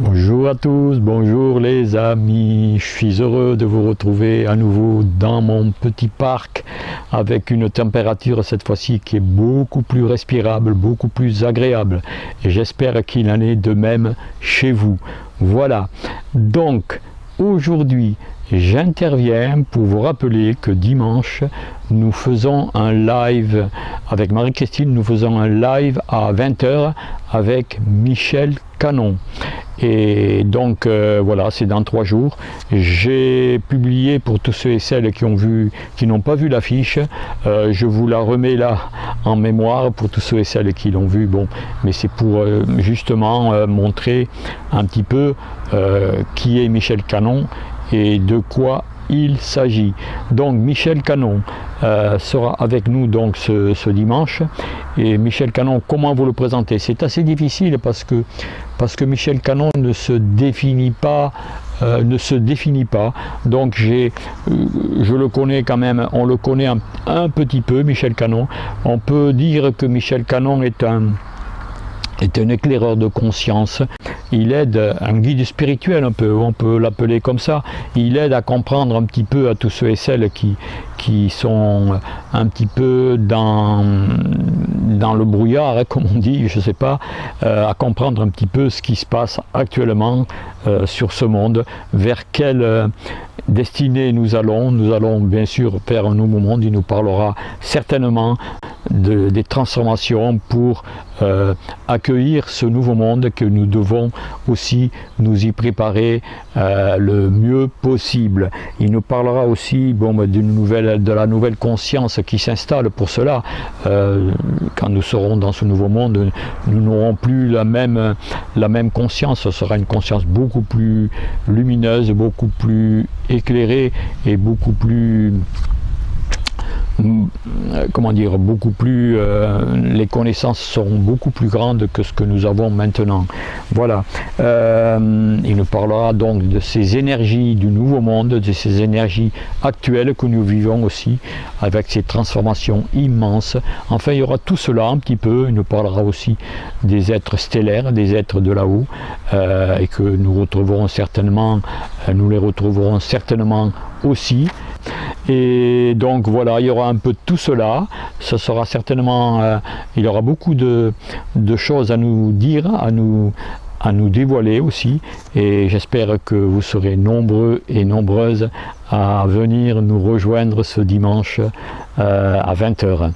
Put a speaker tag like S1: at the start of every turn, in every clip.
S1: Bonjour à tous, bonjour les amis, je suis heureux de vous retrouver à nouveau dans mon petit parc avec une température cette fois-ci qui est beaucoup plus respirable, beaucoup plus agréable et j'espère qu'il en est de même chez vous. Voilà, donc aujourd'hui j'interviens pour vous rappeler que dimanche nous faisons un live avec Marie-Christine, nous faisons un live à 20 h avec Michel Canon. Et donc voilà, c'est dans 3 jours. J'ai publié pour tous ceux et celles qui n'ont pas vu l'affiche, je vous la remets là en mémoire pour tous ceux et celles qui l'ont vu. Bon, mais c'est pour justement montrer un petit peu qui est Michel Canon et de quoi il s'agit. Donc Michel Canon sera avec nous donc ce dimanche. Et Michel Canon, comment vous le présenter? C'est assez difficile parce que Michel Canon ne se définit pas. Donc je le connais quand même, on le connaît un petit peu, Michel Canon. On peut dire que Michel Canon est un éclaireur de conscience. Il aide, un guide spirituel un peu, on peut l'appeler comme ça. Il aide à comprendre un petit peu à tous ceux et celles qui sont un petit peu dans le brouillard, hein, comme on dit, je sais pas, à comprendre un petit peu ce qui se passe actuellement sur ce monde, vers quelle destinée nous allons. Nous allons bien sûr vers un nouveau monde. Il nous parlera certainement des transformations pour accueillir ce nouveau monde, que nous devons aussi nous y préparer le mieux possible. Il nous parlera aussi de la nouvelle conscience qui s'installe pour cela. Quand nous serons dans ce nouveau monde, nous n'aurons plus la même conscience. Ce sera une conscience beaucoup plus lumineuse, beaucoup plus éclairée et beaucoup plus les connaissances seront beaucoup plus grandes que ce que nous avons maintenant. Voilà. Il nous parlera donc de ces énergies du nouveau monde, de ces énergies actuelles que nous vivons aussi, avec ces transformations immenses. Enfin, il y aura tout cela un petit peu. Il nous parlera aussi des êtres stellaires, des êtres de là-haut, et que nous les retrouverons certainement aussi. Et donc voilà, il y aura un peu de tout cela. Ce sera certainement, il y aura beaucoup de choses à nous dire, à nous dévoiler aussi. Et j'espère que vous serez nombreux et nombreuses à venir nous rejoindre ce dimanche à 20 h.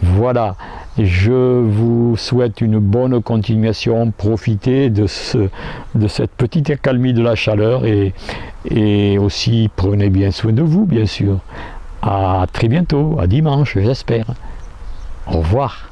S1: Voilà, je vous souhaite une bonne continuation. Profitez de cette petite accalmie de la chaleur et aussi prenez bien soin de vous, bien sûr. À très bientôt, à dimanche, j'espère. Au revoir.